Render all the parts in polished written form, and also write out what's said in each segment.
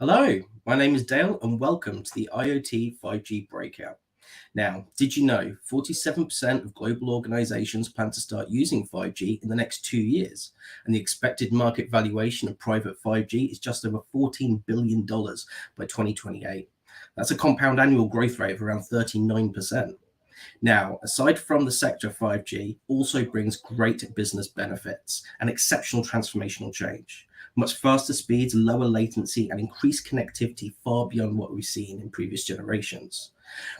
Hello, my name is Dale and welcome to the IoT 5G breakout. Now, did you know 47% of global organizations plan to start using 5G in the next 2 years? And the expected market valuation of private 5G is just over $14 billion by 2028. That's a compound annual growth rate of around 39%. Now, aside from the sector, 5G also brings great business benefits and exceptional transformational change. Much faster speeds, lower latency, and increased connectivity far beyond what we've seen in previous generations,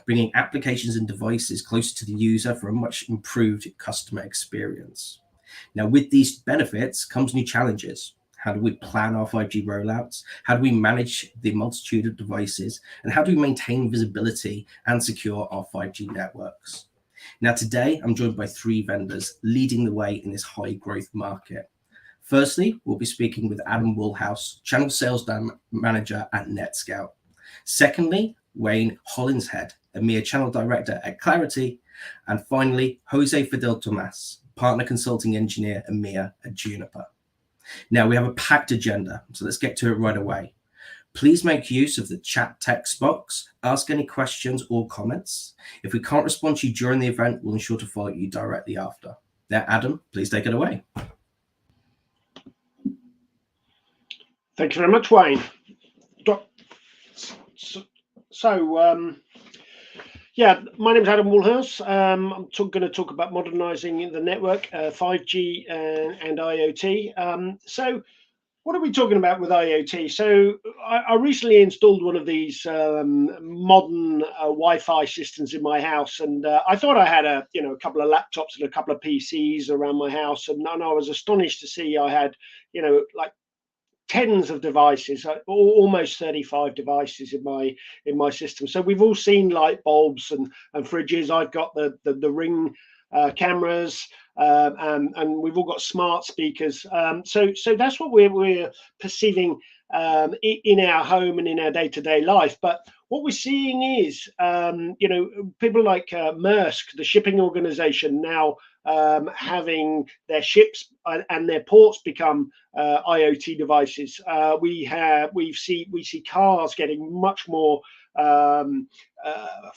bringing applications and devices closer to the user for a much improved customer experience. Now, with these benefits comes new challenges. How do we plan our 5G rollouts? How do we manage the multitude of devices? And how do we maintain visibility and secure our 5G networks? Now, today, I'm joined by three vendors leading the way in this high growth market. Firstly, we'll be speaking with Adam Woolhouse, Channel Sales Manager at NetScout. Secondly, Wayne Hollinshead, EMEA Channel Director at Clarity. And finally, Jose Fidel Tomas, Partner Consulting Engineer EMEA at Juniper. Now, we have a packed agenda, so let's get to it right away. Please make use of the chat text box, ask any questions or comments. If we can't respond to you during the event, we'll ensure to follow you directly after. Now, Adam, please take it away. Thank you very much, Wayne. Yeah, my name is Adam Woolhouse. I'm going to talk about modernising the network, 5G and IoT. So what are we talking about with IoT? So I recently installed one of these modern Wi-Fi systems in my house, and I thought I had a couple of laptops and a couple of PCs around my house, and I was astonished to see I had like tens of devices, almost 35 devices in my system. So we've all seen light bulbs and fridges. I've got the Ring cameras, and we've all got smart speakers. So that's what we're perceiving in our home and in our day-to-day life. But what we're seeing is, people like Maersk, the shipping organization, now having their ships and their ports become IoT devices. We see cars getting much more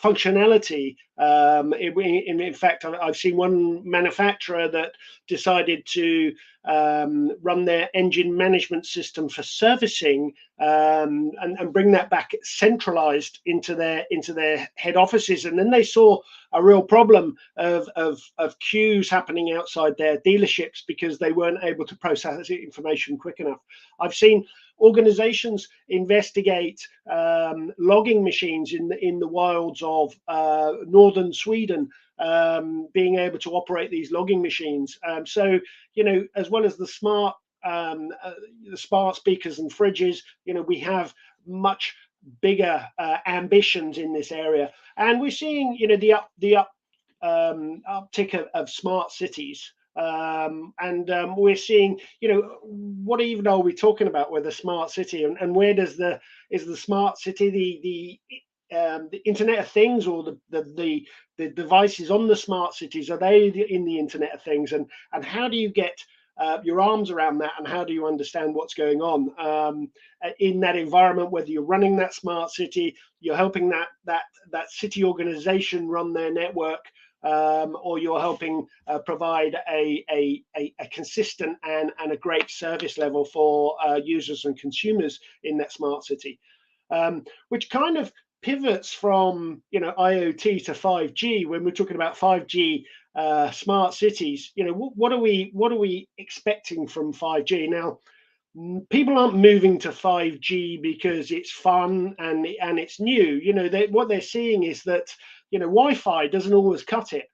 functionality. In fact, I've seen one manufacturer that decided to run their engine management system for servicing and bring that back centralized into their head offices. And then they saw a real problem of queues happening outside their dealerships because they weren't able to process the information quick enough. I've seen organizations investigate logging machines in the wilds of northern Sweden, being able to operate these logging machines. So as well as the smart speakers and fridges, we have much bigger ambitions in this area, and we're seeing the uptick of smart cities. We're seeing, what even are we talking about with a smart city, and where is the smart city the Internet of Things, or the devices on the smart cities? Are they in the Internet of Things, and how do you get your arms around that, and how do you understand what's going on in that environment? Whether you're running that smart city, you're helping that city organization run their network, or you're helping provide a consistent and a great service level for users and consumers in that smart city, which kind of pivots from IoT to 5G. When we're talking about 5G smart cities, what are we expecting from 5G now? People aren't moving to 5G because it's fun and it's new. What they're seeing is that Wi-Fi doesn't always cut it.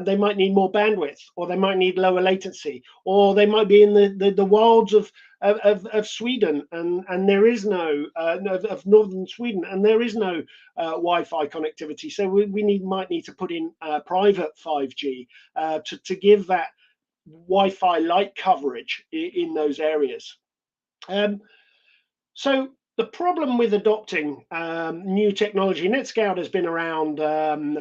They might need more bandwidth, or they might need lower latency, or they might be in the wilds of Sweden, and there is no of northern Sweden, and there is no Wi-Fi connectivity. So we might need to put in private 5G to give that Wi-Fi light coverage in those areas. So the problem with adopting new technology, NetScout has been around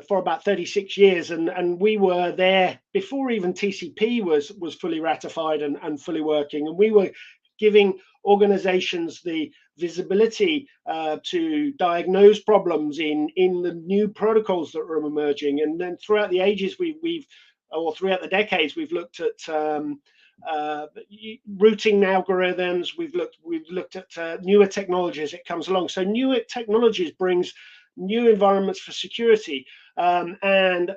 for about 36 years, and we were there before even TCP was fully ratified and fully working, and we were giving organizations the visibility to diagnose problems in the new protocols that are emerging. And then throughout the ages, throughout the decades, we've looked at routing algorithms. We've looked at newer technologies that comes along. So newer technologies brings new environments for security, and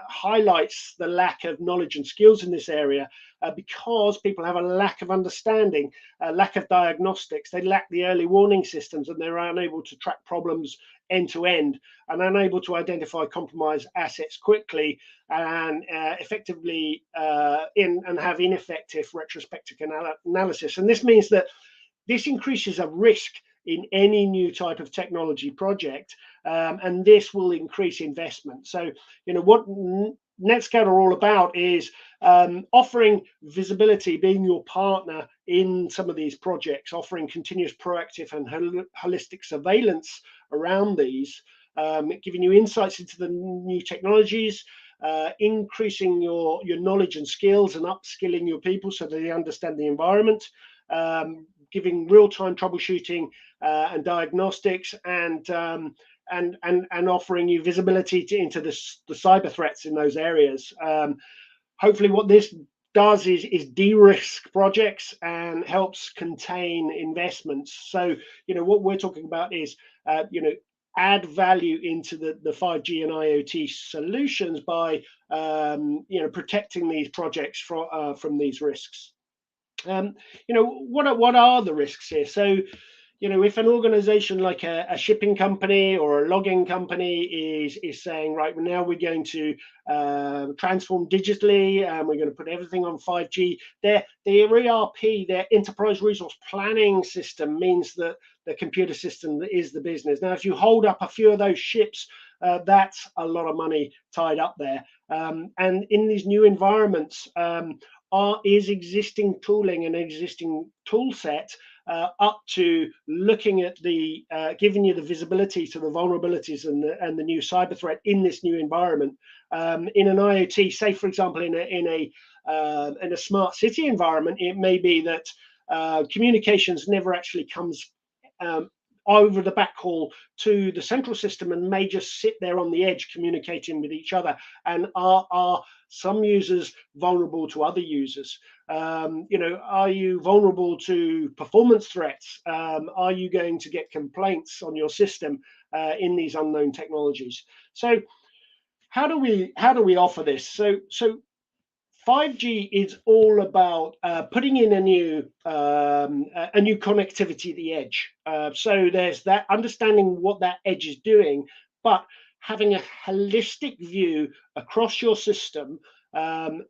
highlights the lack of knowledge and skills in this area, because people have a lack of understanding, a lack of diagnostics. They lack the early warning systems, and they're unable to track problems end to end, and unable to identify compromised assets quickly and effectively and have ineffective retrospective analysis. And this means that this increases a risk in any new type of technology project, and this will increase investment. So, what Netscout are all about is offering visibility, being your partner in some of these projects, offering continuous proactive and holistic surveillance around these, giving you insights into the new technologies, increasing your knowledge and skills, and upskilling your people so that they understand the environment, giving real-time troubleshooting and diagnostics, and offering you visibility into the cyber threats in those areas. Hopefully, what this does is de-risk projects and helps contain investments. So, what we're talking about is, add value into the 5G and IoT solutions by, protecting these projects from these risks. What are the risks here? So, if an organization like a shipping company or a logging company is saying, right, now we're going to transform digitally, and we're going to put everything on 5G, their ERP, their enterprise resource planning system, means that the computer system is the business. Now, if you hold up a few of those ships, that's a lot of money tied up there. And in these new environments, is existing tooling and existing tool set up to looking at the giving you the visibility to the vulnerabilities and the new cyber threat in this new environment. In an IoT, say for example, in a smart city environment, it may be that communications never actually comes over the backhaul to the central system, and may just sit there on the edge communicating with each other. And are some users vulnerable to other users? Are you vulnerable to performance threats? Are you going to get complaints on your system in these unknown technologies? So how do we offer this? So 5G is all about putting in a new connectivity at the edge. So there's that understanding what that edge is doing, but having a holistic view across your system,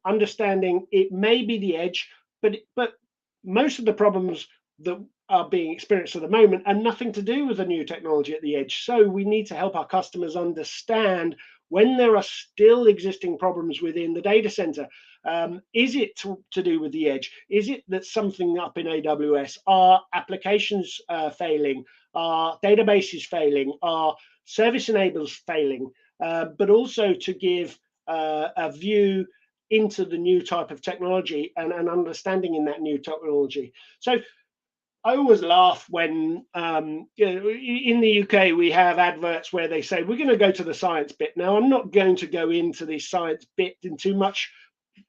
understanding it may be the edge, but most of the problems that are being experienced at the moment are nothing to do with the new technology at the edge. So we need to help our customers understand when there are still existing problems within the data center. Is it to do with the edge? Is it that something up in AWS? Are applications failing? Are databases failing? Are service enablers failing? But also to give a view into the new type of technology and an understanding in that new technology. So I always laugh when in the UK we have adverts where they say we're going to go to the science bit. Now, I'm not going to go into the science bit in too much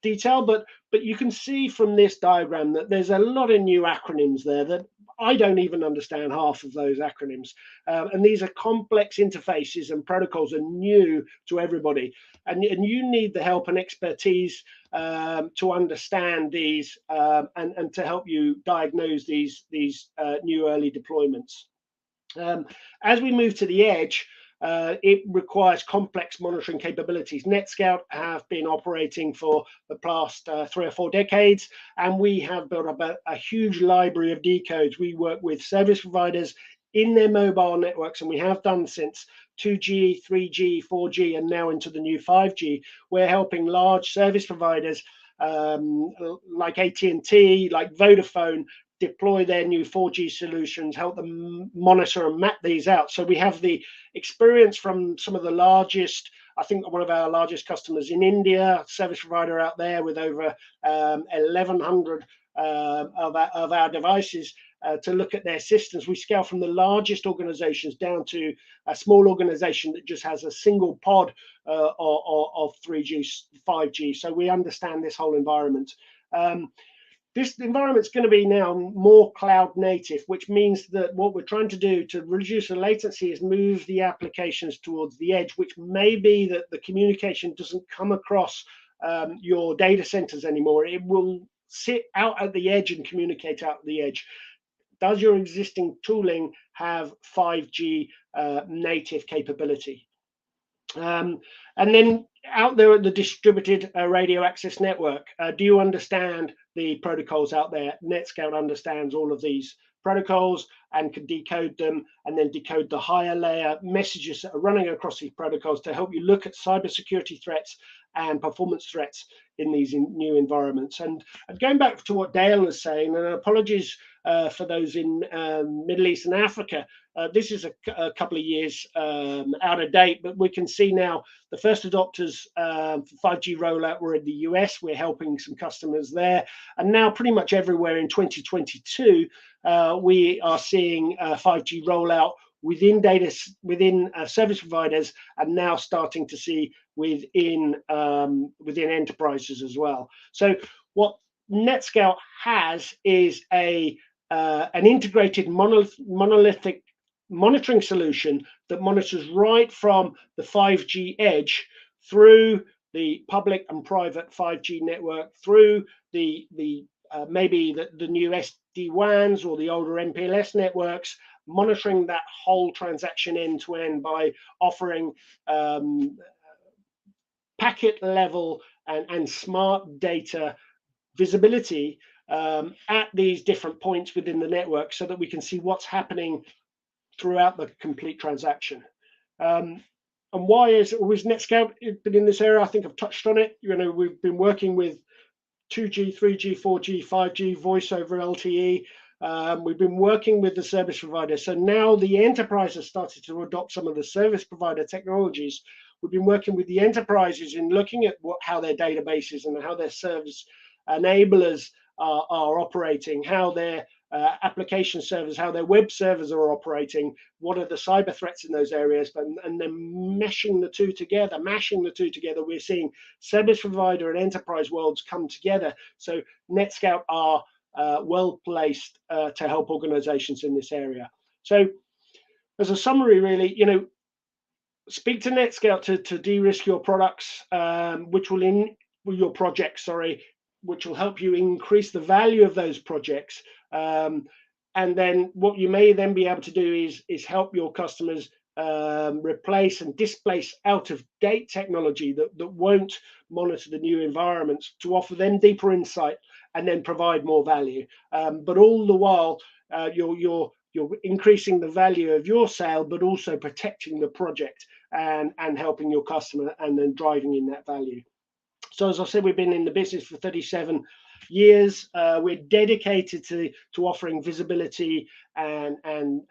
detail, but you can see from this diagram that there's a lot of new acronyms there that I don't even understand half of those acronyms. And these are complex interfaces and protocols are new to everybody. And you need the help and expertise to understand these and to help you diagnose these new early deployments. As we move to the edge, it requires complex monitoring capabilities. Netscout have been operating for the past 3 or 4 decades, and we have built up a huge library of decodes. We work with service providers in their mobile networks, and we have done since 2G, 3G, 4G, and now into the new 5G. We're helping large service providers like AT&T, like Vodafone, deploy their new 4G solutions, help them monitor and map these out. So we have the experience from some of the largest, I think one of our largest customers in India, service provider out there with over 1,100 of our devices to look at their systems. We scale from the largest organizations down to a small organization that just has a single pod of 3G, 5G. So we understand this whole environment. This environment's going to be now more cloud native, which means that what we're trying to do to reduce the latency is move the applications towards the edge, which may be that the communication doesn't come across your data centers anymore. It will sit out at the edge and communicate out at the edge. Does your existing tooling have 5G native capability? And then out there at the distributed radio access network, do you understand the protocols out there? Netscout understands all of these protocols and can decode them, and then decode the higher layer messages that are running across these protocols to help you look at cybersecurity threats and performance threats in these new environments. And going back to what Dale was saying, and apologies for those in Middle East and Africa, this is a couple of years out of date, but we can see now the first adopters for 5G rollout were in the US. We're helping some customers there. And now pretty much everywhere in 2022, we are seeing 5G rollout within service providers, and now starting to see within enterprises as well. So what Netscout has is an integrated monolithic monitoring solution that monitors right from the 5G edge through the public and private 5G network, through the maybe the new SD-WANs or the older MPLS networks, monitoring that whole transaction end to end by offering packet level and smart data visibility at these different points within the network, so that we can see what's happening throughout the complete transaction. And why is Netscout been in this area? I think I've touched on it. You know, we've been working with 2G, 3G, 4G, 5G, voice over LTE. We've been working with the service provider. So now the enterprise has started to adopt some of the service provider technologies. We've been working with the enterprises in looking at how their databases and how their service enablers are operating, how their application servers, how their web servers are operating, what are the cyber threats in those areas, and then mashing the two together, we're seeing service provider and enterprise worlds come together. So Netscout are well placed to help organizations in this area. So as a summary, really, you know, speak to Netscout to de-risk your products, your projects, which will help you increase the value of those projects. And then what you may then be able to do is help your customers replace and displace out-of-date technology that won't monitor the new environments, to offer them deeper insight and then provide more value. But all the while, you're increasing the value of your sale, but also protecting the project and helping your customer and then driving in that value. So as I said, we've been in the business for 37 years. We're dedicated to offering visibility and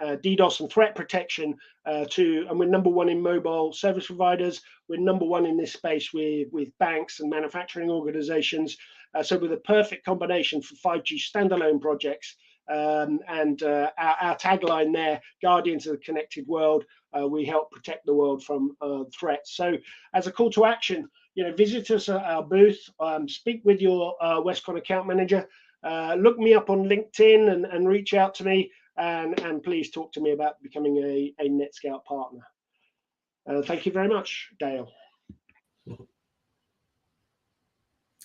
DDoS and threat protection and we're number one in mobile service providers. We're number one in this space with banks and manufacturing organizations. So we're the perfect combination for 5G standalone projects. And our tagline there, Guardians of the Connected World, we help protect the world from threats. So as a call to action, you know, visit us at our booth, speak with your Westcon account manager, look me up on LinkedIn and reach out to me, and please talk to me about becoming a Netscout partner. Thank you very much, Dale.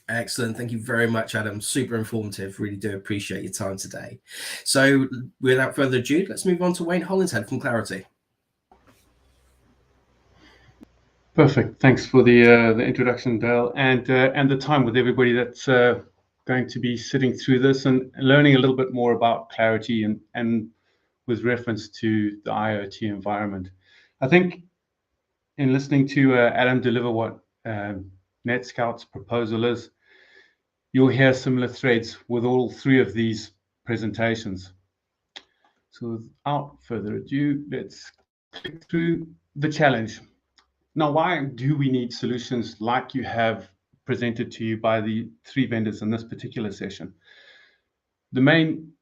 Excellent. Thank you very much, Adam. Super informative. Really do appreciate your time today. So without further ado, let's move on to Wayne Hollinshead from Clarity. Perfect. Thanks for the introduction, Dale, and the time with everybody that's going to be sitting through this and learning a little bit more about Clarity and with reference to the IoT environment. I think in listening to Adam deliver what Netscout's proposal is, you'll hear similar threads with all three of these presentations. So without further ado, let's click through the challenge. Now, why do we need solutions like you have presented to you by the three vendors in this particular session? the main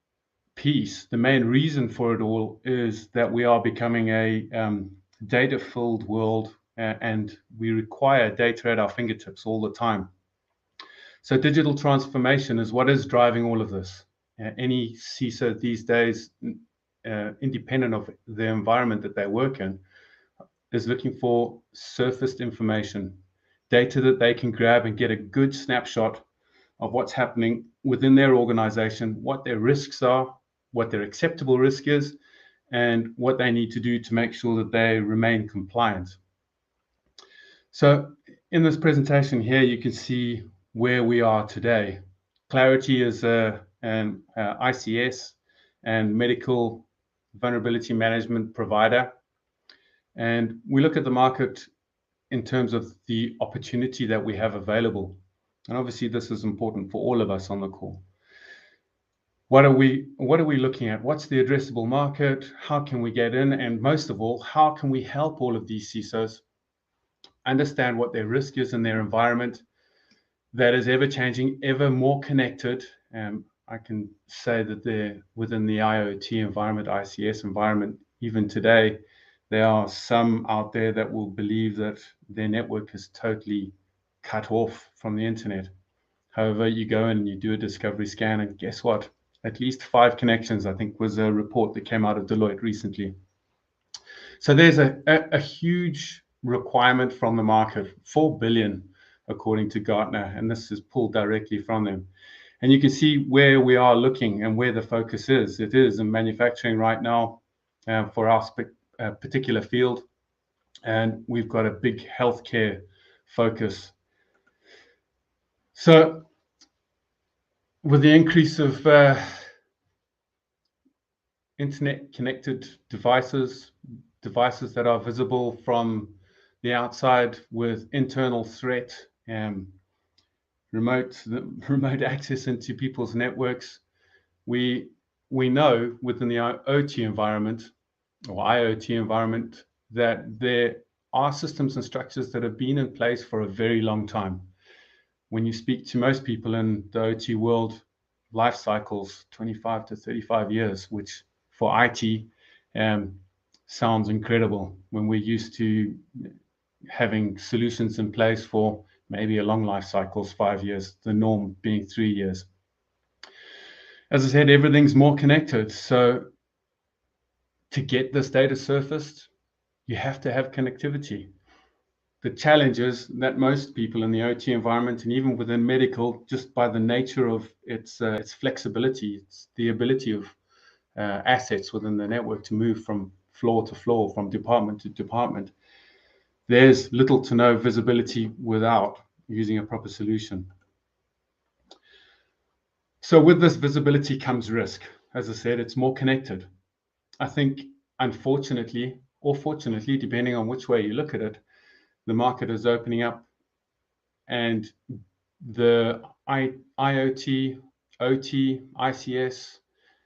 piece, the main reason for it all is that we are becoming a data-filled world, and we require data at our fingertips all the time. So digital transformation is what is driving all of this. Any CISO these days, independent of the environment that they work in, is looking for surfaced information, data that they can grab and get a good snapshot of what's happening within their organization, what their risks are, what their acceptable risk is, and what they need to do to make sure that they remain compliant. So in this presentation here, you can see where we are today. Clarity is an ICS and medical vulnerability management provider. And we look at the market in terms of the opportunity that we have available. And obviously this is important for all of us on the call. What are we looking at? What's the addressable market? How can we get in? And most of all, how can we help all of these CISOs understand what their risk is in their environment that is ever changing, ever more connected? I can say that they're within the IoT environment, ICS environment, even today, there are some out there that will believe that their network is totally cut off from the internet. However, you go in and you do a discovery scan, and guess what? At least 5 connections, I think, was a report that came out of Deloitte recently. So there's a huge requirement from the market, 4 billion, according to Gartner, and this is pulled directly from them. And you can see where we are looking and where the focus is. It is in manufacturing right now for our particular field, and we've got a big healthcare focus. So with the increase of internet connected devices that are visible from the outside with internal threat and remote access into people's networks, we know within the OT environment or IoT environment that there are systems and structures that have been in place for a very long time. When you speak to most people in the OT world, life cycles 25 to 35 years, which for IT sounds incredible when we're used to having solutions in place for maybe a long life cycles, 5 years, the norm being 3 years. As I said, everything's more connected. So to get this data surfaced, you have to have connectivity. The challenge is that most people in the OT environment and even within medical, just by the nature of its flexibility, it's the ability of assets within the network to move from floor to floor, from department to department, there's little to no visibility without using a proper solution. So with this visibility comes risk. As I said, it's more connected. I think, unfortunately, or fortunately, depending on which way you look at it, the market is opening up, and the IoT, OT, ICS,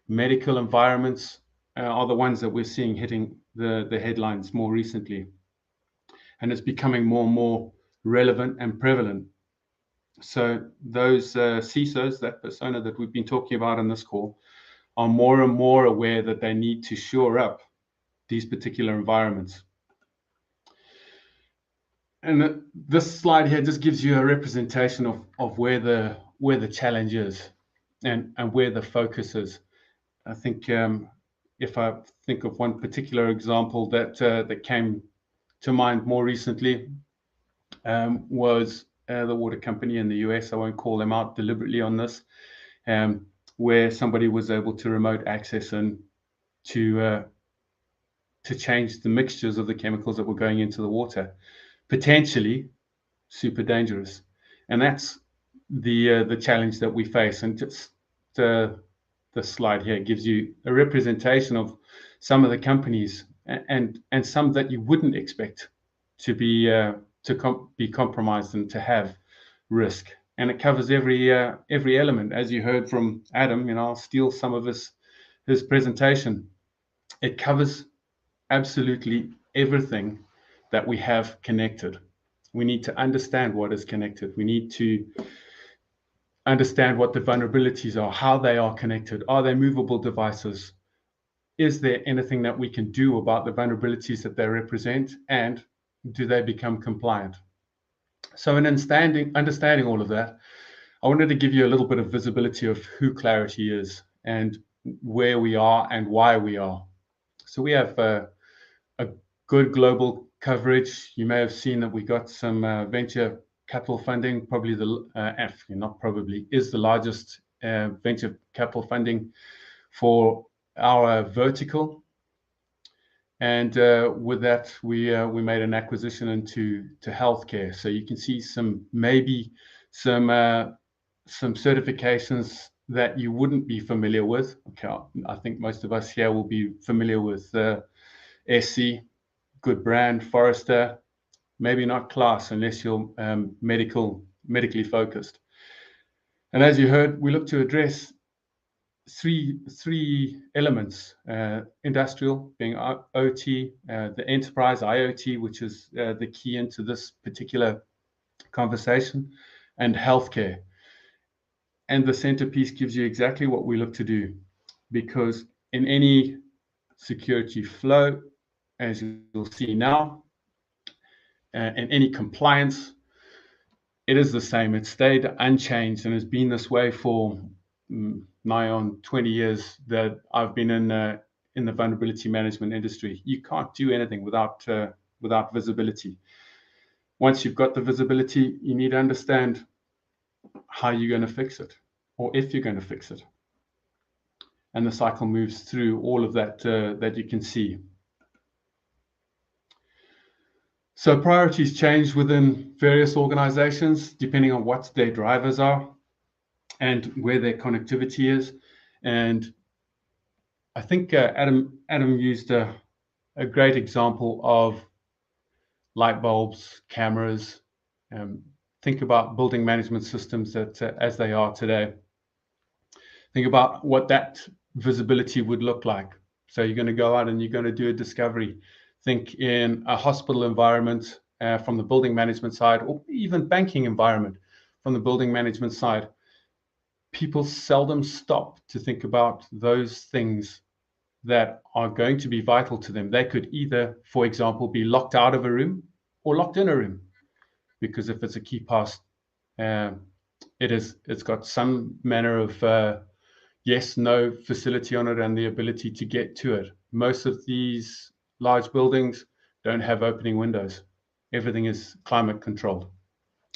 medical environments are the ones that we're seeing hitting the headlines more recently. And it's becoming more and more relevant and prevalent. So those CISOs, that persona that we've been talking about in this call, are more and more aware that they need to shore up these particular environments. And this slide here just gives you a representation of where the challenge is and where the focus is. I think if I think of one particular example that came to mind more recently was the water company in the US. I won't call them out deliberately on this, where somebody was able to remote access and to change the mixtures of the chemicals that were going into the water, potentially super dangerous. And that's the challenge that we face. And just the slide here gives you a representation of some of the companies and some that you wouldn't expect to be compromised and to have risk. And it covers every element, as you heard from Adam. I'll steal some of his presentation. It covers absolutely everything that we have connected. We need to understand what is connected. We need to understand what the vulnerabilities are, how they are connected. Are they movable devices? Is there anything that we can do about the vulnerabilities that they represent? And do they become compliant? So in understanding all of that, I wanted to give you a little bit of visibility of who Clarity is and where we are and why we are. So we have a good global coverage. You may have seen that we got some venture capital funding, probably is the largest venture capital funding for our vertical. And with that, we made an acquisition into healthcare. So you can see some certifications that you wouldn't be familiar with. Okay, I think most of us here will be familiar with SC, good brand, Forrester, maybe not Class unless you're medically focused. And as you heard, we look to address three elements: industrial being OT, the enterprise IoT, which is the key into this particular conversation, and healthcare. And the centerpiece gives you exactly what we look to do, because in any security flow, as you'll see now, in any compliance, it is the same. It stayed unchanged and has been this way for nigh on 20 years that I've been in the vulnerability management industry. You can't do anything without visibility. Once you've got the visibility, you need to understand how you're going to fix it, or if you're going to fix it. And the cycle moves through all of that that you can see. So priorities change within various organizations depending on what their drivers are and where their connectivity is. And I think Adam used a great example of light bulbs, cameras. Think about building management systems that as they are today. Think about what that visibility would look like. So you're going to go out and you're going to do a discovery. Think in a hospital environment from the building management side, or even banking environment from the building management side. People seldom stop to think about those things that are going to be vital to them. They could either, for example, be locked out of a room or locked in a room, because if it's a key pass, it's got some manner of yes, no facility on it and the ability to get to it. Most of these large buildings don't have opening windows. Everything is climate controlled.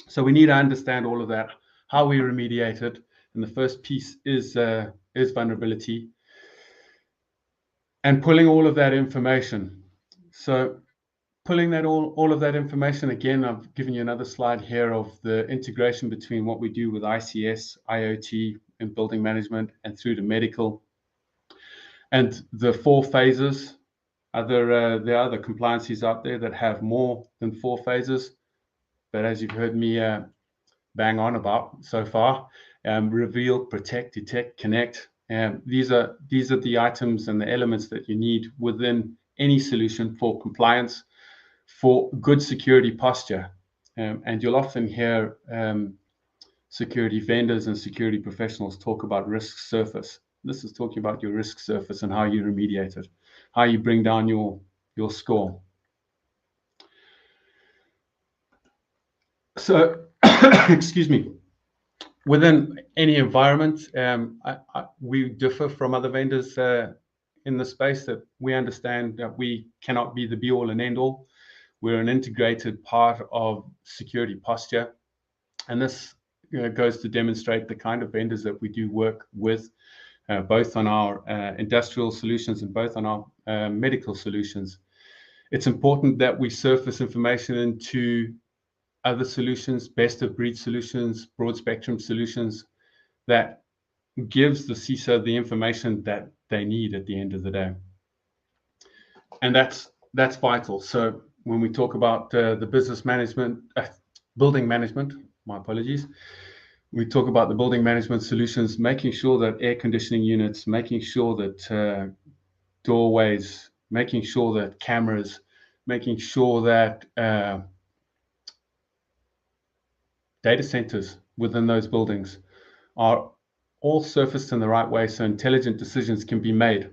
So we need to understand all of that, how we remediate it. And the first piece is vulnerability and pulling all of that information. So pulling that all of that information, again, I've given you another slide here of the integration between what we do with ICS, IoT, and building management, and through to medical. And the 4 phases. There are other compliances out there that have more than 4 phases. But as you've heard me bang on about so far, reveal, protect, detect, connect. These are the items and the elements that you need within any solution for compliance, for good security posture. And you'll often hear security vendors and security professionals talk about risk surface. This is talking about your risk surface and how you remediate it, how you bring down your score. So, excuse me. Within any environment, we differ from other vendors in the space, that we understand that we cannot be the be-all and end-all. We're an integrated part of security posture. And this goes to demonstrate the kind of vendors that we do work with, both on our industrial solutions and both on our medical solutions. It's important that we surface information into other solutions, best of breed solutions, broad spectrum solutions, that gives the CISO the information that they need at the end of the day. And that's vital. So when we talk about the business management, building management, my apologies, we talk about the building management solutions, making sure that air conditioning units, making sure that doorways, making sure that cameras, making sure that data centers within those buildings are all surfaced in the right way so intelligent decisions can be made.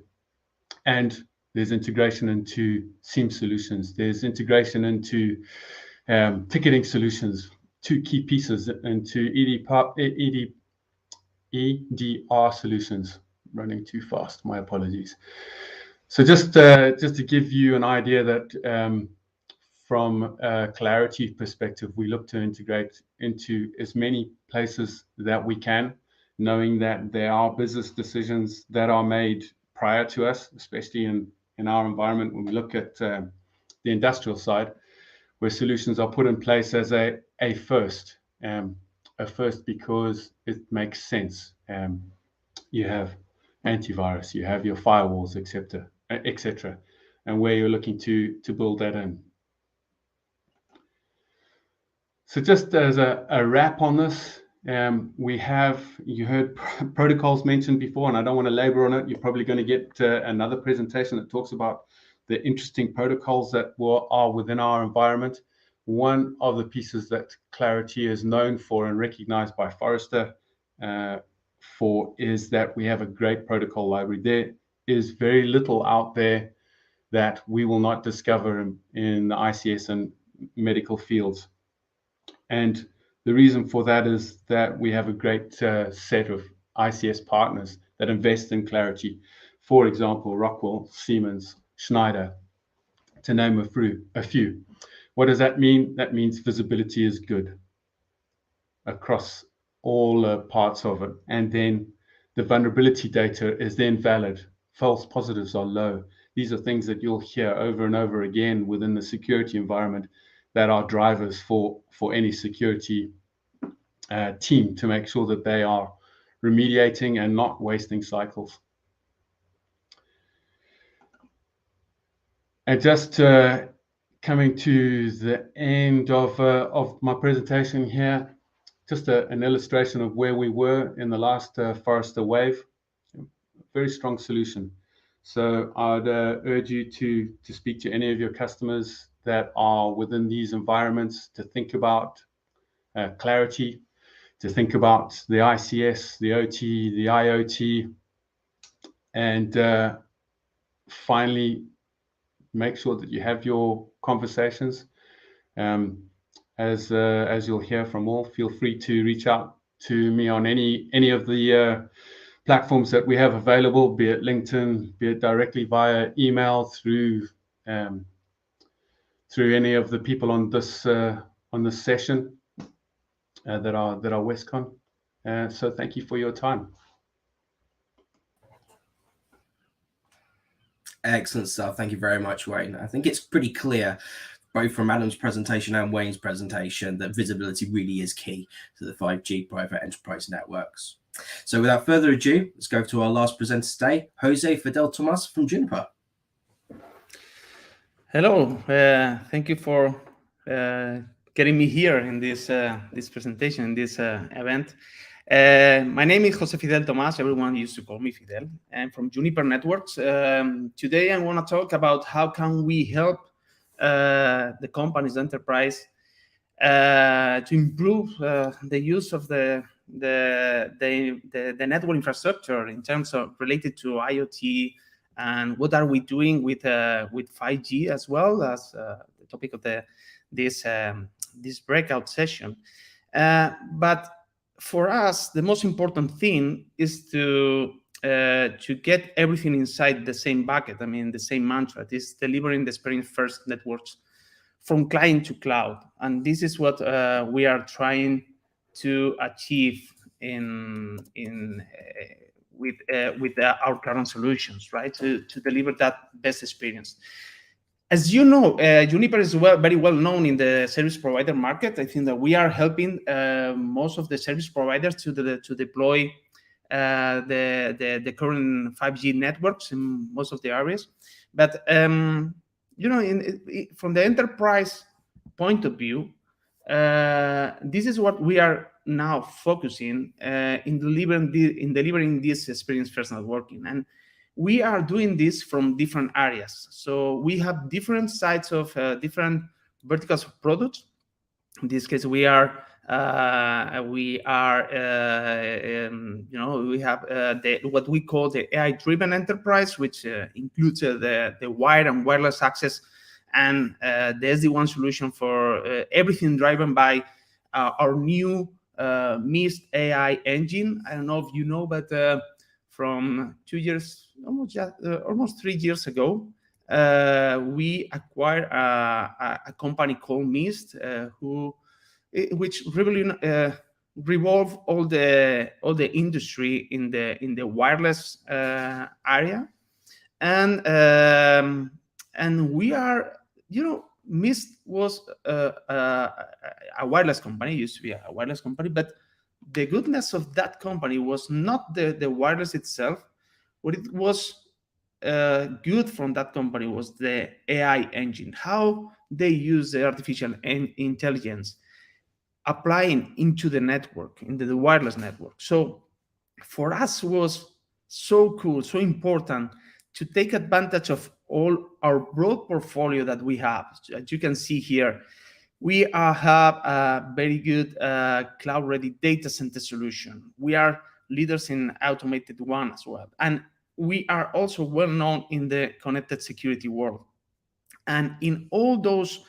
And there's integration into SIEM solutions. There's integration into ticketing solutions, two key pieces, into EDR solutions. Running too fast, my apologies. So just to give you an idea that from a clarity perspective, we look to integrate into as many places that we can, knowing that there are business decisions that are made prior to us, especially in our environment when we look at the industrial side, where solutions are put in place as a first because it makes sense. You have antivirus, you have your firewalls, etc., and where you're looking to build that in. So just as a wrap on this, you heard protocols mentioned before, and I don't want to labor on it. You're probably going to get another presentation that talks about the interesting protocols that are within our environment. One of the pieces that Clarity is known for and recognized by Forrester is that we have a great protocol library. There is very little out there that we will not discover in the ICS and medical fields. And the reason for that is that we have a great set of ICS partners that invest in Clarity. For example, Rockwell, Siemens, Schneider, to name a few. What does that mean? That means visibility is good across all parts of it. And then the vulnerability data is then valid. False positives are low. These are things that you'll hear over and over again within the security environment that are drivers for any security team to make sure that they are remediating and not wasting cycles. And just coming to the end of my presentation here, just an illustration of where we were in the last Forrester wave. Very strong solution. So I'd urge you to speak to any of your customers that are within these environments to think about Clarity, to think about the ICS, the OT, the IoT, and finally make sure that you have your conversations. As you'll hear from all, feel free to reach out to me on any of the platforms that we have available, be it LinkedIn, be it directly via email through any of the people on this session that are Westcon. So thank you for your time. Excellent stuff. Thank you very much, Wayne. I think it's pretty clear, both from Adam's presentation and Wayne's presentation, that visibility really is key to the 5G private enterprise networks. So without further ado, let's go to our last presenter today, Jose Fidel Tomas from Juniper. Hello, thank you for getting me here in this presentation, in this event. My name is Jose Fidel Tomas. Everyone used to call me Fidel. I'm from Juniper Networks. Today I want to talk about how can we help the company's enterprise to improve the use of the network infrastructure in terms of related to IoT, and what are we doing with 5G as well as the topic of this breakout session. But for us, the most important thing is to get everything inside the same bucket. I mean, the same mantra. It is delivering the experience first networks from client to cloud, and this is what we are trying to achieve with our current solutions, right? To deliver that best experience. As you know, Juniper is very well known in the service provider market. I think that we are helping most of the service providers to deploy the current 5G networks in most of the areas. But you know, from the enterprise point of view, this is what we are now focusing in delivering this experience first networking, and we are doing this from different areas. So we have different sides of different verticals of products. In this case, we are We are, we have what we call the AI-driven enterprise, which includes the wired and wireless access, and the SD-WAN solution for everything driven by our new Mist AI engine. I don't know if you know, but from 2 years, almost 3 years ago, we acquired a company called Mist, which really revolve all the industry in the wireless area, and we are, Mist was a wireless company, used to be a wireless company, but the goodness of that company was not the wireless itself. What it was good from that company was the AI engine, how they use the artificial intelligence applying into the network, into the wireless network. So for us was so cool, so important to take advantage of all our broad portfolio that we have. As you can see here, we have a very good cloud-ready data center solution. We are leaders in automated WAN as well. And we are also well known in the connected security world. And in all those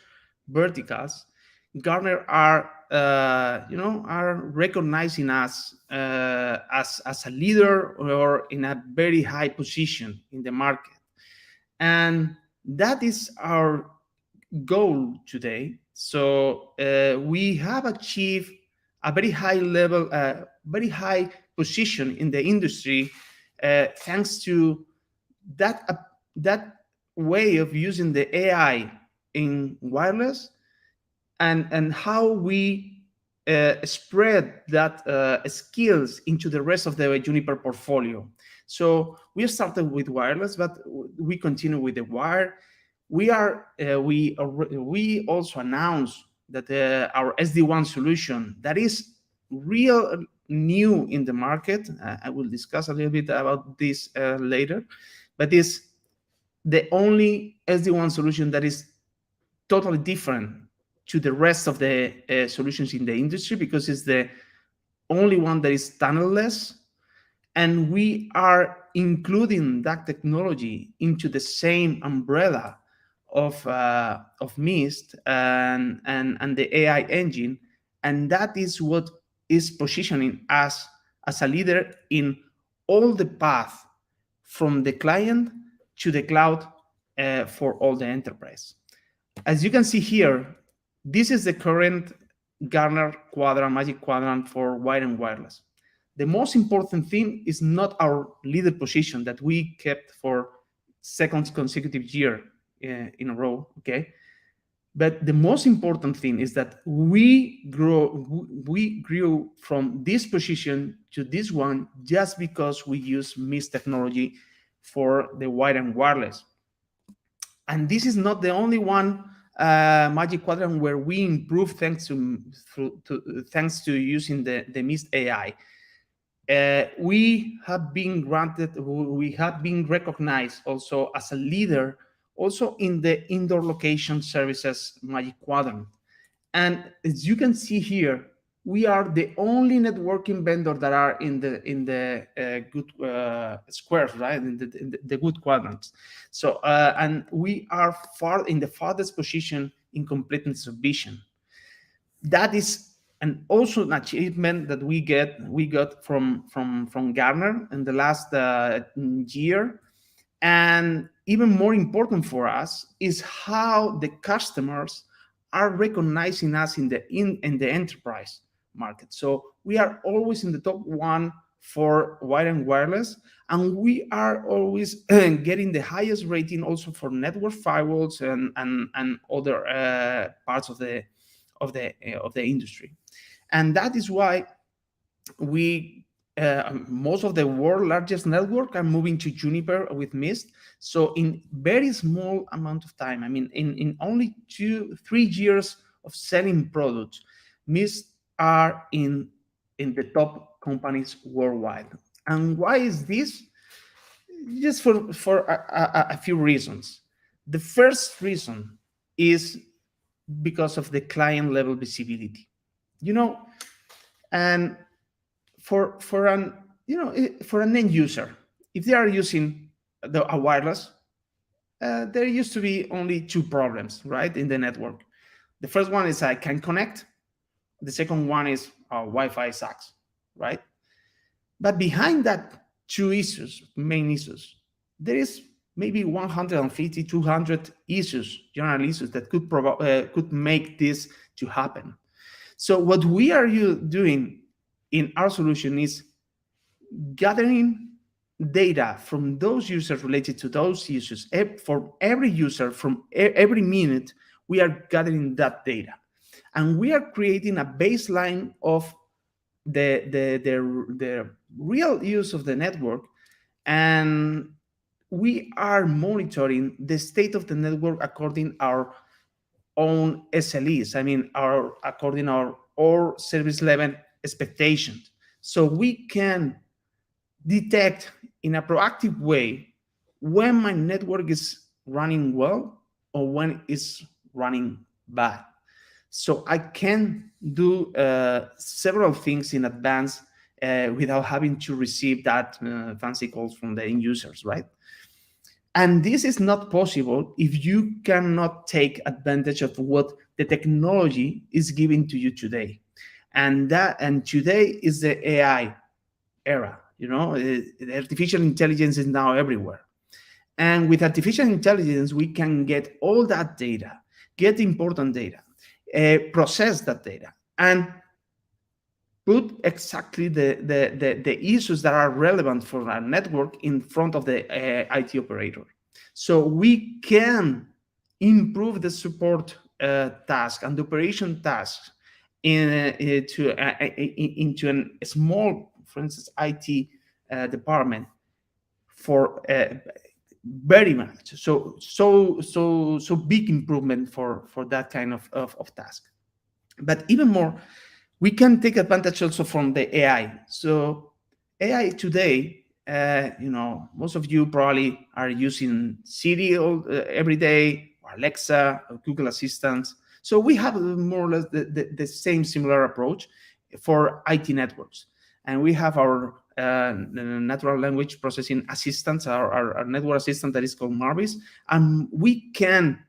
verticals, Gartner are recognizing us as a leader or in a very high position in the market. And that is our goal today. So we have achieved a very high level, very high position in the industry, thanks to that way of using the AI in wireless, and how we spread that skills into the rest of the Juniper portfolio. So we started with wireless, but we continue with the wire. We also announced that our SD-WAN solution that is real new in the market. I will discuss a little bit about this later, but is the only SD-WAN solution that is totally different to the rest of the solutions in the industry, because it's the only one that is tunnelless, and we are including that technology into the same umbrella of Mist and the AI engine, and that is what is positioning us as a leader in all the path from the client to the cloud for all the enterprise. As you can see here, this is the current Gartner quadrant, Magic Quadrant for wired and wireless. The most important thing is not our leader position that we kept for second consecutive year in a row, okay? But the most important thing is that we grew from this position to this one just because we use Mist technology for the wired and wireless. And this is not the only one Magic Quadrant where we improve thanks to using the Mist AI. We have been recognized also as a leader also in the indoor location services Magic Quadrant. And as you can see here, we are the only networking vendor that are in the good squares, right? In the good quadrants. So and we are in the farthest position in completeness of vision. That is also an achievement that we got from Gartner in the last year. And even more important for us is how the customers are recognizing us in the enterprise market. So we are always in the top one for wired and wireless, and we are always getting the highest rating also for network firewalls and other parts of the industry. And that is why we most of the world's largest network are moving to Juniper with Mist. So in very small amount of time, I mean, in only 2-3 years of selling products, Mist are in the top companies worldwide. And why is this? Just for a few reasons. The first reason is because of the client level visibility. And for an end user, if they are using a wireless, there used to be only two problems, right, in the network. The first one is I can connect. The second one is Wi-Fi sucks, right? But behind that two issues, main issues, there is maybe 150, 200 issues, general issues that could make this to happen. So what we are doing in our solution is gathering data from those users related to those issues. For every user, from every minute, we are gathering that data. And we are creating a baseline of the real use of the network. And we are monitoring the state of the network according our own SLEs. I mean, according our service level expectations. So we can detect in a proactive way when my network is running well or when it's running bad. So I can do several things in advance without having to receive that fancy calls from the end users, right? And this is not possible if you cannot take advantage of what the technology is giving to you today. And today is the AI era. The artificial intelligence is now everywhere. And with artificial intelligence, we can get all that data, get important data, process that data, and put exactly the issues that are relevant for our network in front of the IT operator. So we can improve the support task and the operation tasks into a small, for instance, IT department for very much. So big improvement for that kind of task. But even more, we can take advantage also from the AI. So AI today, most of you probably are using Siri every day, or Alexa, or Google Assistant. So we have more or less the same similar approach for IT networks. And we have our natural language processing assistants, our network assistant that is called Marvis. And we can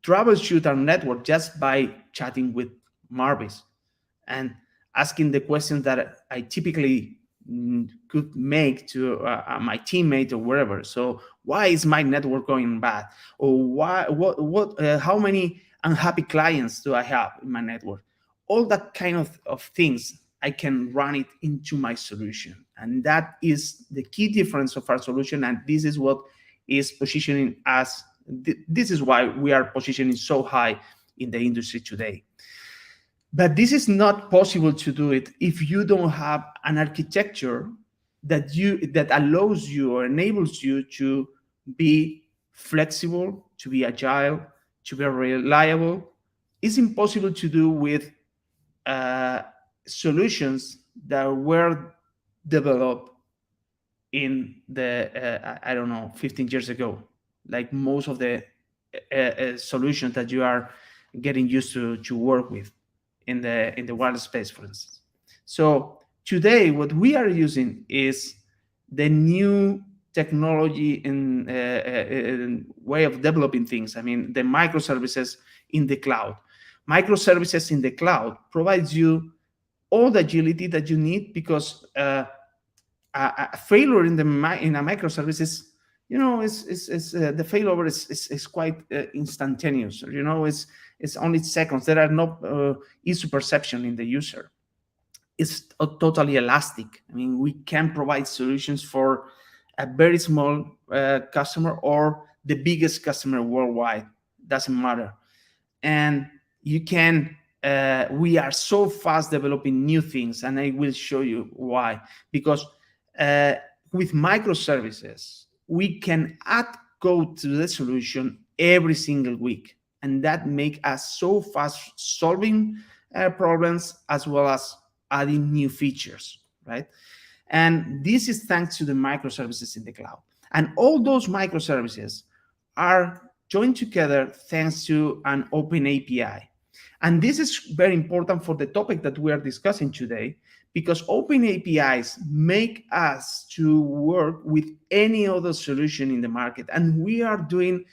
troubleshoot our network just by chatting with Marvis and asking the questions that I typically could make to my teammate or wherever. So why is my network going bad? Or how many unhappy clients do I have in my network? All that kind of things, I can run it into my solution. And that is the key difference of our solution. And this is what is positioning us. This is why we are positioning so high in the industry today. But this is not possible to do it if you don't have an architecture that allows you or enables you to be flexible, to be agile, to be reliable. It's impossible to do with solutions that were developed in the 15 years ago, like most of the solutions that you are getting used to work with in the wireless space, for instance. So today, what we are using is the new technology and way of developing things. I mean, the microservices in the cloud. Microservices in the cloud provides you all the agility that you need, because a failure in a microservice is, the failover is quite instantaneous. It's only seconds. There are no issue perception in the user. It's totally elastic. I mean, we can provide solutions for a very small customer or the biggest customer worldwide. Doesn't matter. And you can. We are so fast developing new things, and I will show you why. Because with microservices, we can add code to the solution every single week, and that makes us so fast solving problems as well as adding new features, right? And this is thanks to the microservices in the cloud. And all those microservices are joined together thanks to an open API. And this is very important for the topic that we are discussing today, because open APIs make us to work with any other solution in the market. And we are doing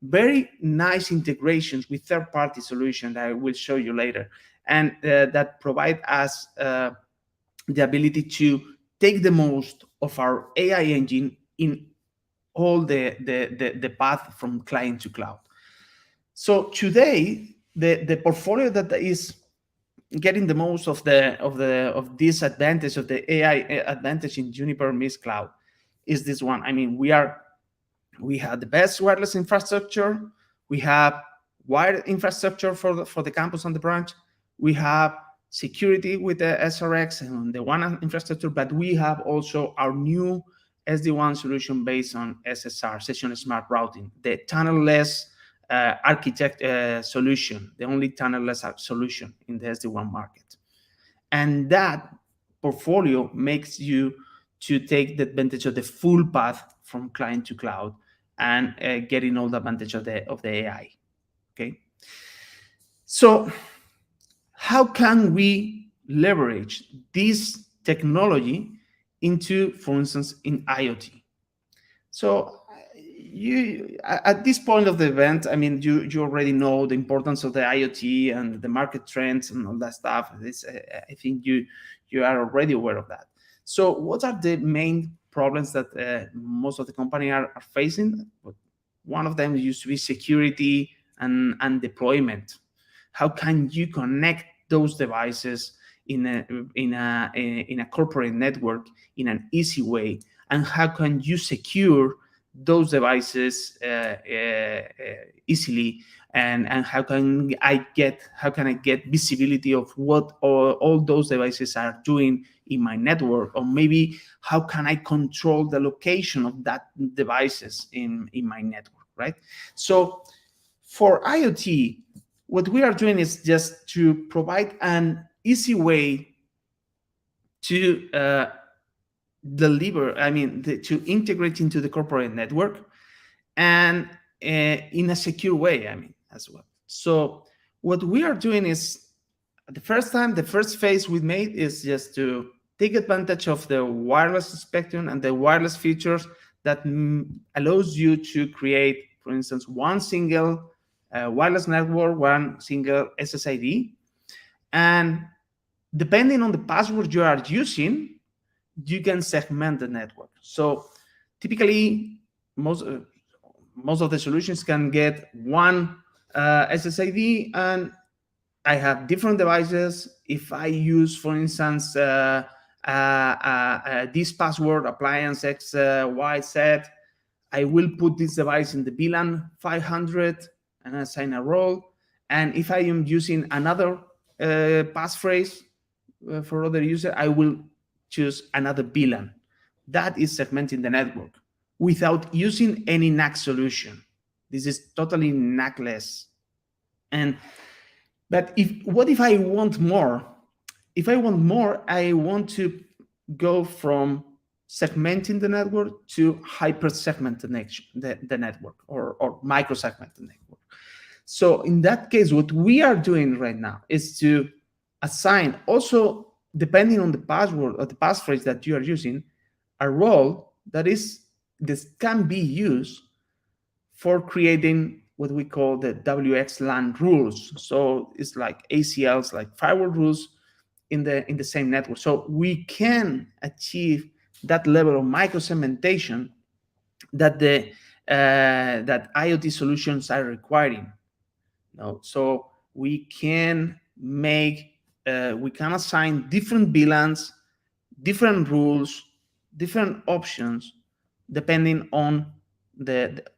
very nice integrations with third-party solutions that I will show you later, and that provide us the ability to take the most of our AI engine in all the path from client to cloud. So today, the portfolio that is getting the most of this advantage, of the AI advantage in Juniper Mist Cloud, is this one. I mean, we have the best wireless infrastructure. We have wired infrastructure for the campus and the branch. We have security with the SRX and the WAN infrastructure, but we have also our new SD-WAN solution based on SSR, Session Smart Routing, the tunnel-less architect solution, the only tunnel-less solution in the SD-WAN market. And that portfolio makes you to take the advantage of the full path from client to cloud and getting all the advantage of the AI. Okay. So how can we leverage this technology into, for instance, in IoT? So you, at this point of the event, I mean, you already know the importance of the IoT and the market trends and all that stuff. I think you are already aware of that. So what are the main problems that most of the companies are facing? One of them used to be security and deployment. How can you connect those devices in a corporate network in an easy way? And how can you secure those devices easily? And how can I get visibility of what all those devices are doing in my network? Or maybe how can I control the location of that devices in my network, right? So for IoT, what we are doing is just to provide an easy way to deliver, to integrate into the corporate network, and in a secure way, as well. So what we are doing is, the first phase we made is just to take advantage of the wireless spectrum and the wireless features that allows you to create, for instance, one single wireless network, one single SSID, and depending on the password you are using, you can segment the network. So typically, most of the solutions can get one SSID, and I have different devices. If I use, for instance, this password, appliance X, Y, Z, I will put this device in the VLAN 500 and assign a role. And if I am using another passphrase for other user, I will choose another VLAN. That is segmenting the network without using any NAC solution. This is totally NAC-less. But what if I want more? If I want more, I want to go from segmenting the network to hyper-segment the network, or micro-segment the network. So in that case, what we are doing right now is to assign, also depending on the password or the passphrase that you are using, a role this can be used for creating what we call the WXLAN rules. So it's like ACLs, like firewall rules in the same network. So we can achieve that level of micro-segmentation that that IoT solutions are requiring. So we can assign different VLANs, different rules, different options, depending on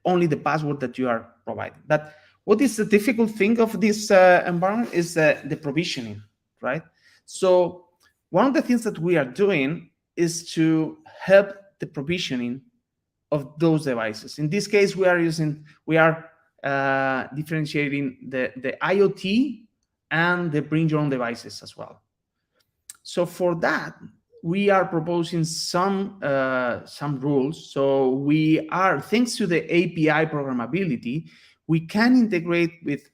only the password that you are providing. But what is the difficult thing of this environment is the provisioning, right? So one of the things that we are doing is to help the provisioning of those devices. In this case, we are differentiating the IoT and the bring your own devices as well. So for that, we are proposing some rules. So we are, thanks to the API programmability, we can integrate with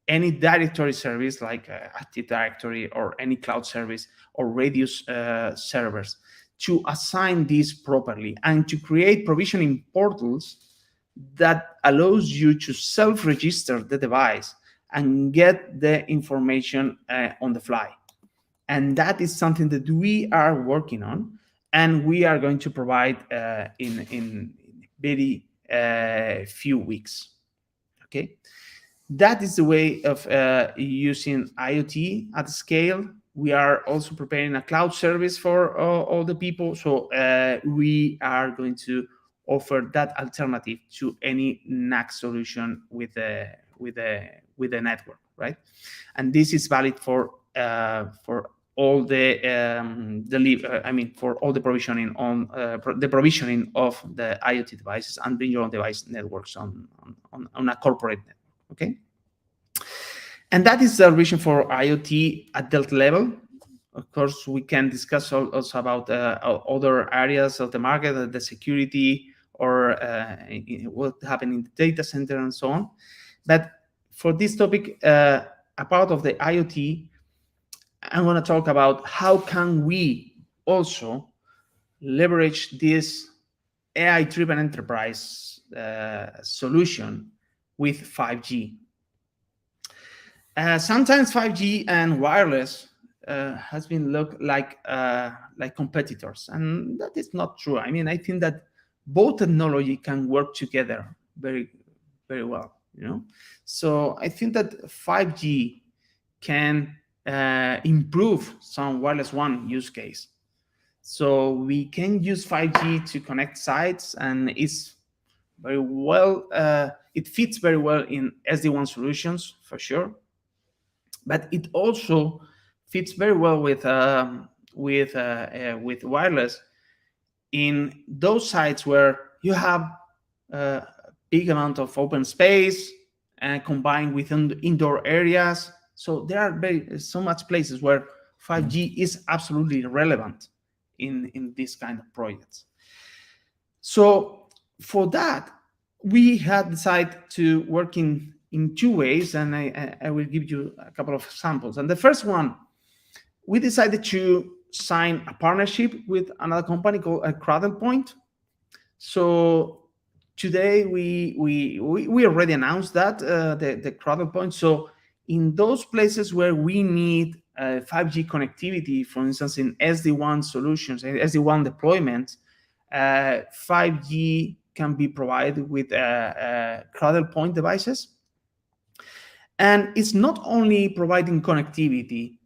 any directory service like Active Directory or any cloud service or Radius servers, to assign these properly and to create provisioning portals that allows you to self-register the device and get the information on the fly. And that is something that we are working on, and we are going to provide in very few weeks. Okay, that is the way of using IoT at scale. We are also preparing a cloud service for all the people. So we are going to offer that alternative to any NAC solution with a network, right? And this is valid for all the for all the provisioning on the provisioning of the IoT devices and bring your own device networks on a corporate network. Okay, and that is the vision for IoT at that level. Of course, we can discuss also about other areas of the market, the security, or what happened in the data center and so on. But for this topic, a part of the IoT, I'm going to talk about how can we also leverage this AI-driven enterprise solution with 5G. Sometimes 5G and wireless has been looked like competitors, and that is not true. I mean, I think that both technology can work together very, very well. So I think that 5G can improve some wireless WAN use case. So we can use 5G to connect sites, and it's very well. It fits very well in SD-WAN solutions for sure, but it also fits very well with wireless in those sites where you have a big amount of open space and combined with indoor areas. So there are so much places where 5G is absolutely relevant in this kind of projects. So for that, we had decided to work in two ways, and I will give you a couple of examples. And the first one, we decided to sign a partnership with another company called Cradlepoint. So today we already announced that the Cradlepoint. So in those places where we need 5G connectivity, for instance, in SD-WAN solutions, SD-WAN deployments, 5G can be provided with Cradlepoint devices. And it's not only providing connectivity,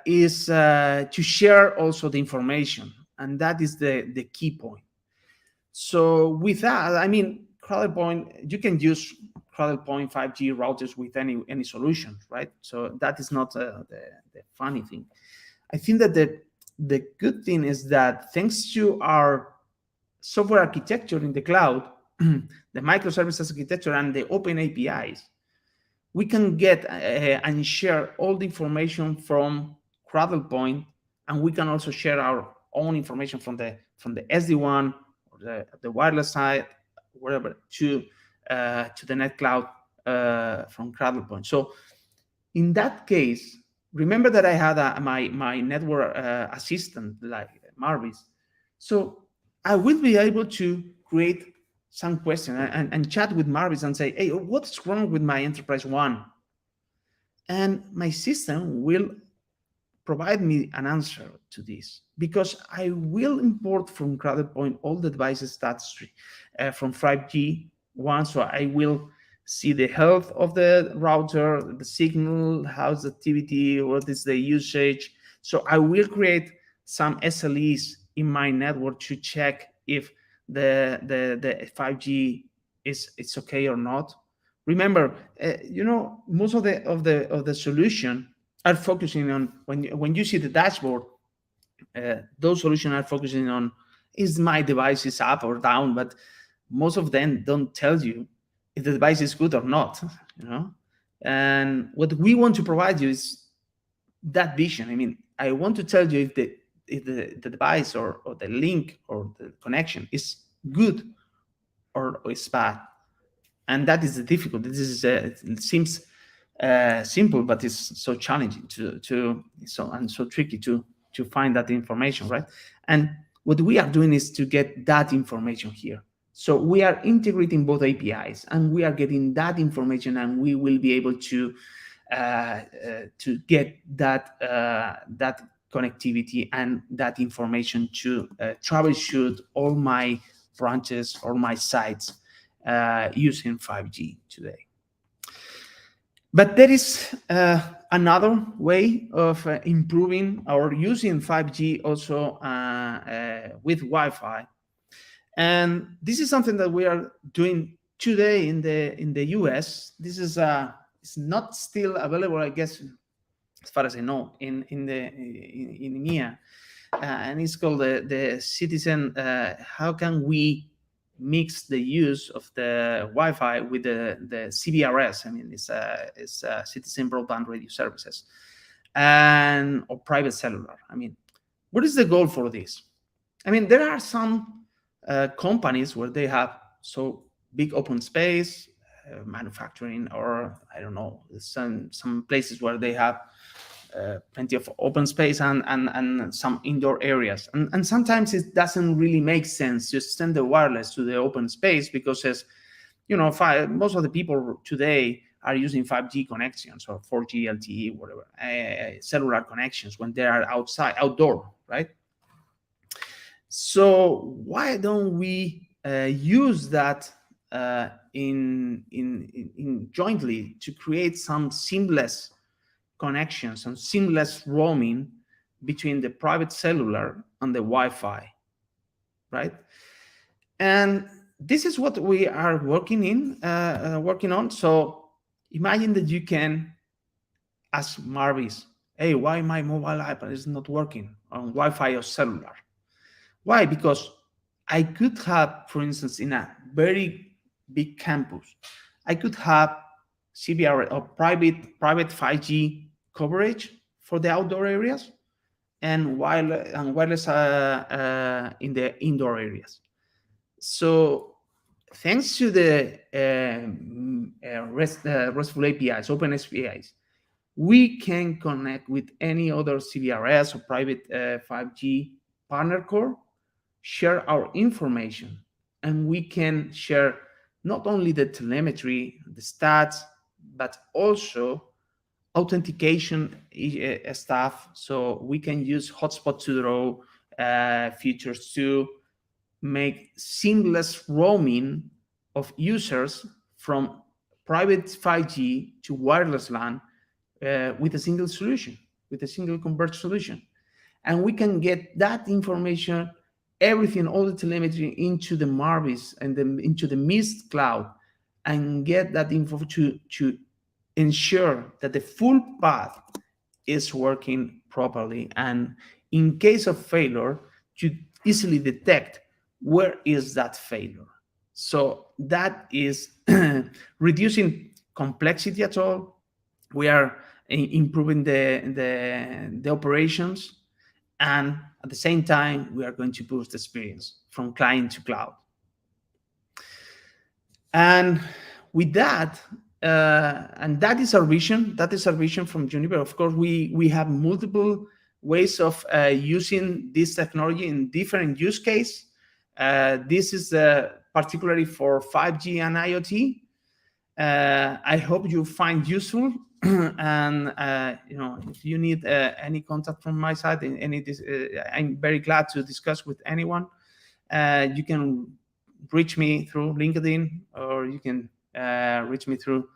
is to share also the information. And that is the key point. So with that, I mean, Cradlepoint, you can use Cradlepoint 5G routers with any solution, right? So that is not the funny thing. I think that the good thing is that thanks to our software architecture in the cloud, the microservices architecture and the open APIs, we can get and share all the information from Cradlepoint, and we can also share our own information from the SD-WAN or the wireless side, whatever, to the net cloud from Cradlepoint. So in that case, remember that I had my network assistant like Marvis. So I will be able to create some question and chat with Marvis and say, hey, what's wrong with my Enterprise One? And my system will provide me an answer to this, because I will import from Cradlepoint all the devices that's from 5G one. So I will see the health of the router, the signal, how's the activity, what is the usage. So I will create some SLEs in my network to check if the 5G it's okay or not. Remember, most of the solution are focusing on when you see the dashboard. Those solutions are focusing on, is my device is up or down, but most of them don't tell you if the device is good or not. And what we want to provide you is that vision. I mean, I want to tell you if the device or the link or the connection is good or is bad. And that is the difficulty. This is it seems simple, but it's so challenging so tricky to find that information, right? And what we are doing is to get that information here. So we are integrating both APIs, and we are getting that information, and we will be able to get that connectivity and that information to troubleshoot all my branches or my sites using 5G today. But there is another way of improving or using 5G also with Wi-Fi, and this is something that we are doing today in the US. This is it's not still available, I guess, as far as I know, in EMEA, and it's called the citizen. How can we mix the use of the Wi-Fi with the CBRS? I mean, it's citizen broadband radio services, or private cellular. I mean, what is the goal for this? I mean, there are some companies where they have so big open space, manufacturing, or I don't know, some places where they have plenty of open space and some indoor areas, and sometimes it doesn't really make sense to extend the wireless to the open space, because as you know, most of the people today are using 5G connections or 4G LTE, whatever, cellular connections when they are outdoor, right? So why don't we use that in jointly to create some seamless connections and seamless roaming between the private cellular and the Wi-Fi, right? And this is what we are working on. So imagine that you can ask Marvis, hey, why my mobile iPad is not working on Wi-Fi or cellular? Why? Because I could have, for instance, in a very big campus, I could have CBR or private 5G coverage for the outdoor areas, and wireless in the indoor areas. So thanks to the RESTful APIs, open APIs, we can connect with any other CBRS or private 5G partner core, share our information, and we can share not only the telemetry, the stats, but also authentication stuff. So we can use hotspot 2.0 features to make seamless roaming of users from private 5G to wireless LAN with a single solution, with a single converged solution. And we can get that information, everything, all the telemetry into the Marvis and into the Mist cloud, and get that info to ensure that the full path is working properly. And in case of failure, to easily detect where is that failure. So that is reducing complexity at all. We are improving the operations, and at the same time, we are going to boost the experience from client to cloud. And with that, and that is our vision. That is our vision from Juniper. Of course, we have multiple ways of using this technology in different use cases. This is particularly for 5G and IoT. I hope you find useful. And if you need any contact from my side, I'm very glad to discuss with anyone. You can reach me through LinkedIn, or you can reach me through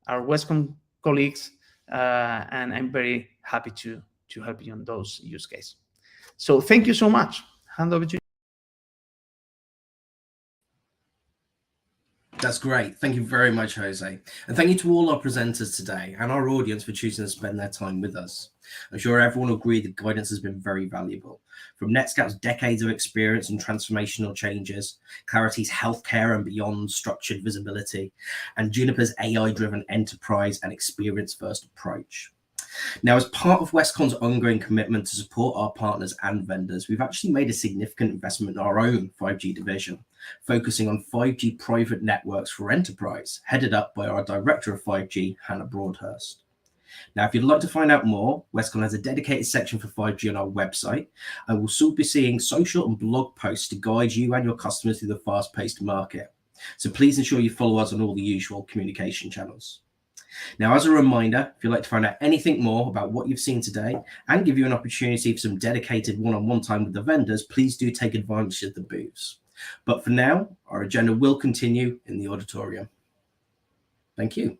our Westcom colleagues, and I'm very happy to help you on those use cases. So thank you so much. Hand over to you. That's great. Thank you very much, Jose. And thank you to all our presenters today and our audience for choosing to spend their time with us. I'm sure everyone will agree that guidance has been very valuable. From Netscout's decades of experience in transformational changes, Clarity's healthcare and beyond structured visibility, and Juniper's AI-driven enterprise and experience-first approach. Now, as part of Westcon's ongoing commitment to support our partners and vendors, we've actually made a significant investment in our own 5G division, focusing on 5G private networks for enterprise, headed up by our Director of 5G, Hannah Broadhurst. Now, if you'd like to find out more, Westcon has a dedicated section for 5G on our website, and we'll soon be seeing social and blog posts to guide you and your customers through the fast-paced market. So please ensure you follow us on all the usual communication channels. Now, as a reminder, if you'd like to find out anything more about what you've seen today and give you an opportunity for some dedicated one-on-one time with the vendors, please do take advantage of the booths. But for now, our agenda will continue in the auditorium. Thank you.